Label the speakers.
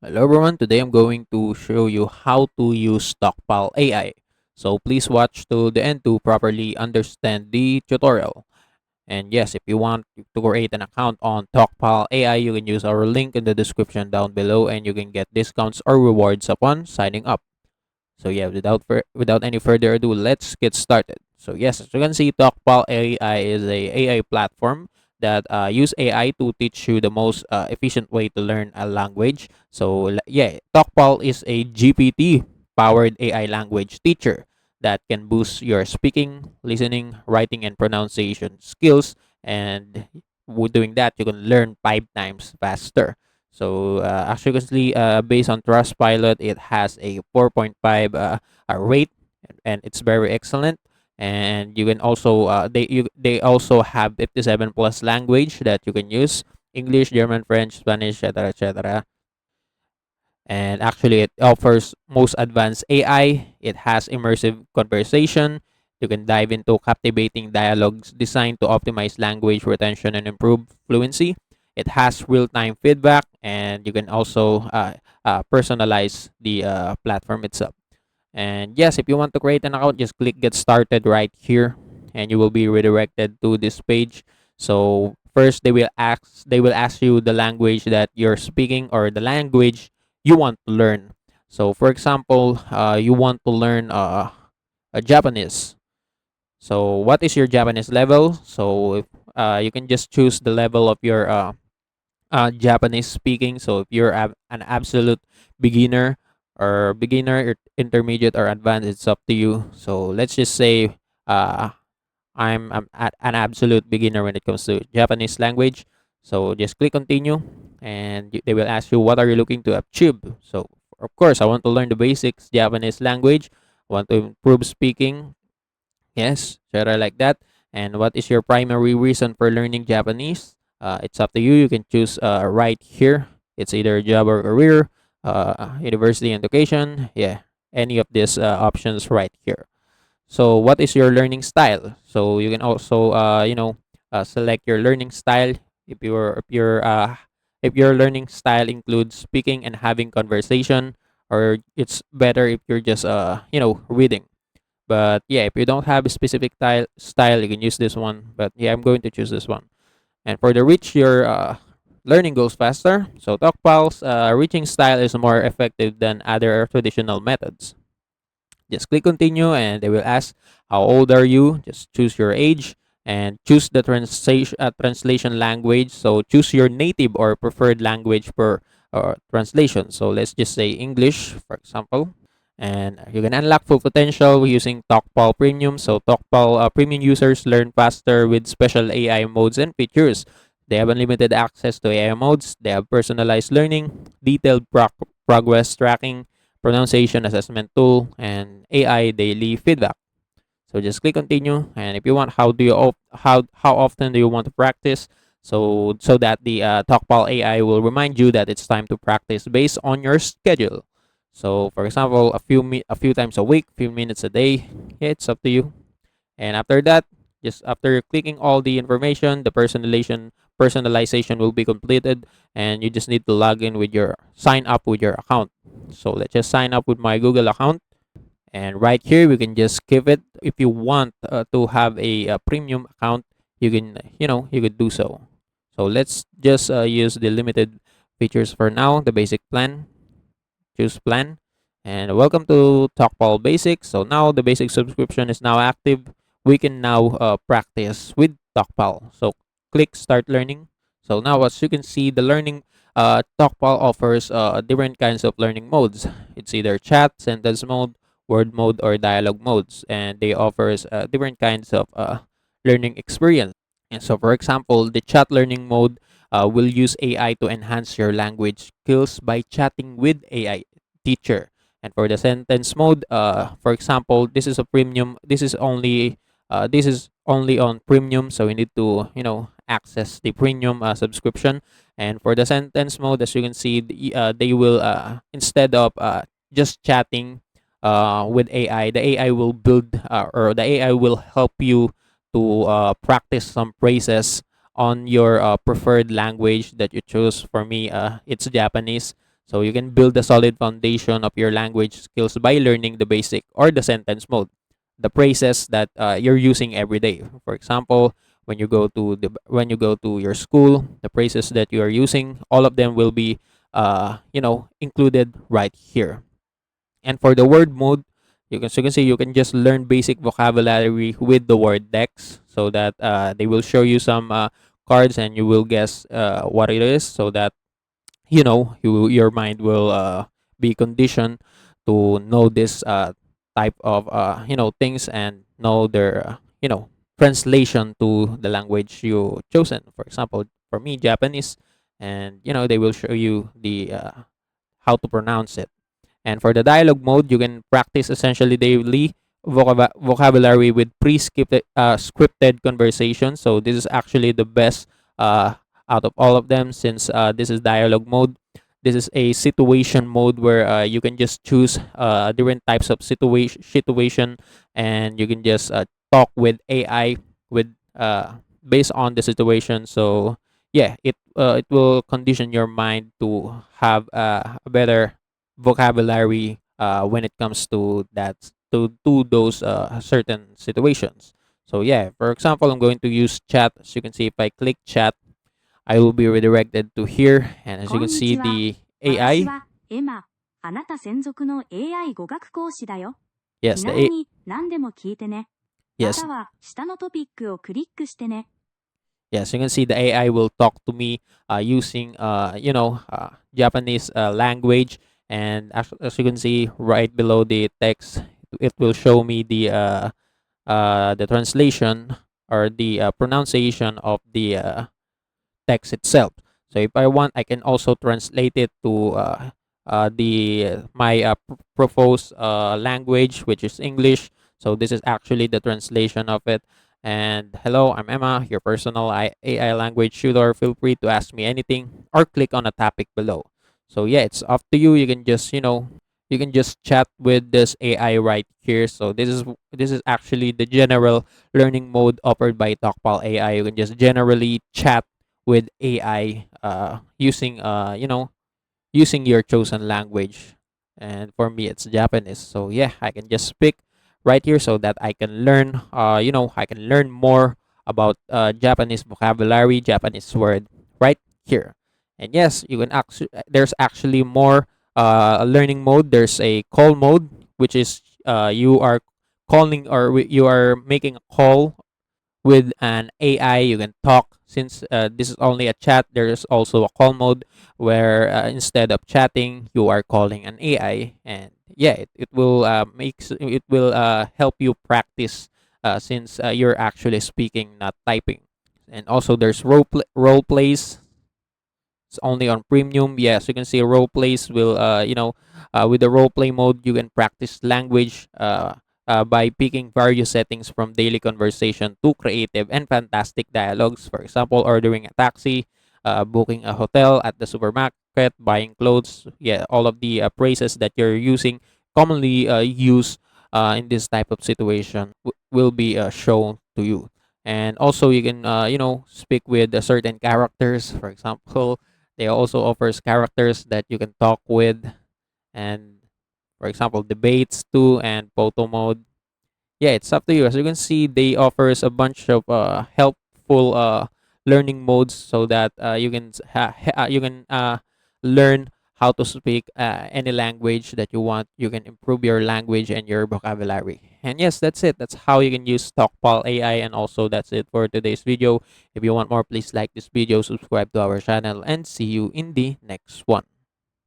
Speaker 1: Hello everyone, today I'm going to show you how to use Talkpal AI. So please watch to the end to properly understand the tutorial. And yes, if you want to create an account on Talkpal AI, you can use our link in the description down below and you can get discounts or rewards upon signing up. So yeah, without any further ado, let's get started. So yes, as you can see, Talkpal AI is a AI platform that use AI to teach you the most efficient way to learn a language. So yeah, Talkpal is a GPT powered AI language teacher that can boost your speaking, listening, writing, and pronunciation skills. And with doing that, you can learn 5 times faster. So actually, based on Trustpilot, it has a 4.5 rate, and it's very excellent. And you can also they also have 57 plus language that you can use: English, German, French, Spanish, etc., etc. And actually, it offers most advanced AI. It has immersive conversation. You can dive into captivating dialogues designed to optimize language retention and improve fluency. It has real-time feedback, and you can also personalize the platform itself. And yes, if you want to create an account, just click get started right here, and you will be redirected to this page. So first, they will ask you the language that you're speaking or the language you want to learn. So for example, you want to learn a Japanese. So what is your Japanese level? So if, you can just choose the level of your Japanese speaking. So if you're an absolute beginner or intermediate or advanced, it's up to you. So let's just say uh, I'm at an absolute beginner when it comes to Japanese language. So just click continue, and they will ask you what are you looking to achieve. So of course, I want to learn the basics Japanese language. I want to improve speaking. Yes, etc. like that. And what is your primary reason for learning Japanese? It's up to you. You can choose right here. It's either job or career, university education. Yeah, any of these options right here. So what is your learning style? So you can also select your learning style. If your learning style includes speaking and having conversation, or it's better if you're just reading. But yeah, if you don't have a specific style, you can use this one. But yeah, I'm going to choose this one. And for the reach, your learning goes faster. So Talkpal's reaching style is more effective than other traditional methods. Just click continue, and they will ask, "How old are you?" Just choose your age and choose the translation language. So choose your native or preferred language per translation. So let's just say English, for example. And you can unlock full potential using Talkpal Premium. So Talkpal Premium users learn faster with special AI modes and features. They have unlimited access to AI modes. They have personalized learning, detailed progress tracking, pronunciation assessment tool, and AI daily feedback. So just click continue. And if you want, how often do you want to practice? So that the Talkpal AI will remind you that it's time to practice based on your schedule. So for example, a few times a week, few minutes a day. Yeah, it's up to you. And after that, just after clicking all the information, the personalization will be completed, and you just need to log in with your sign up with your account. So let's just sign up with my Google account, and right here we can just give it. If you want to have a premium account, you can you could do so. So let's just use the limited features for now, the basic plan. Choose plan, and welcome to Talkpal Basic. So now the basic subscription is now active. We can now practice with Talkpal. So click start learning. So now as you can see, the learning Talkpal offers different kinds of learning modes. It's either chat, sentence mode, word mode, or dialogue modes, and they offers different kinds of learning experience. And so for example, the chat learning mode will use AI to enhance your language skills by chatting with AI teacher. And for the sentence mode, for example, this is a premium. This is only on premium, so we need to access the premium subscription. And for the sentence mode, as you can see, they will instead of just chatting with AI, the AI will build or the AI will help you to practice some phrases on your preferred language that you choose. For me, it's Japanese. So you can build a solid foundation of your language skills by learning the basic or the sentence mode, the phrases that you're using every day. For example, when you go to your school, the phrases that you are using, all of them will be included right here. And for the word mode, you can see you can just learn basic vocabulary with the word decks, so that they will show you some cards and you will guess what it is, so that your mind will be conditioned to know this type of things, and know their translation to the language you chosen. For example, for me, Japanese, and they will show you the how to pronounce it. And for the dialogue mode, you can practice essentially daily vocabulary with pre-scripted scripted conversations. So this is actually the best uh, out of all of them, since this is dialogue mode. This is a situation mode where you can just choose different types of situation, and you can just talk with AI with based on the situation. So yeah, it will condition your mind to have a better vocabulary when it comes to to those certain situations. So yeah, for example, I'm going to use chat. As you can see, if I click chat, I will be redirected to here, and as you can see, the AI.
Speaker 2: エマ、あなた専属の AI 語学講師だよ。
Speaker 1: Yes,
Speaker 2: 気
Speaker 1: the
Speaker 2: 軽に何でも聞いてね。ま
Speaker 1: yes,
Speaker 2: たは下のトピックをクリックしてね。
Speaker 1: yes. You can see the AI will talk to me using Japanese language, and as you can see right below the text, it will show me the translation or the pronunciation of the text itself. So if I want, I can also translate it to the my proposed language, which is English. So this is actually the translation of it. And hello, I'm Emma, your personal AI language tutor. Feel free to ask me anything or click on a topic below. So yeah, it's up to you. You can just you can just chat with this AI right here. So this is actually the general learning mode offered by Talkpal AI. You can just generally chat with AI using your chosen language. And for me, it's Japanese. So yeah, I can just speak right here, so that I can learn I can learn more about Japanese vocabulary, Japanese word right here. And yes, you can actually there's actually more learning mode. There's a call mode, which is you are calling, or you are making a call with an AI. You can talk. Since this is only a chat, there is also a call mode where instead of chatting, you are calling an AI, and yeah, it will help you practice since you're actually speaking, not typing. And also, there's role plays. It's only on premium. Yes, you can see role plays will with the role play mode, you can practice language by picking various settings from daily conversation to creative and fantastic dialogues. For example, ordering a taxi, booking a hotel at the supermarket, buying clothes. Yeah, all of the phrases that you're using, commonly used in this type of situation, will be shown to you. And also, you can speak with certain characters. For example, they also offers characters that you can talk with, and for example, debates too, and photo mode. Yeah, it's up to you. As you can see, they offers a bunch of helpful learning modes, so that you can learn how to speak any language that you want. You can improve your language and your vocabulary. And yes, that's it. That's how you can use Talkpal AI. And also, that's it for today's video. If you want more, please like this video, subscribe to our channel, and see you in the next one.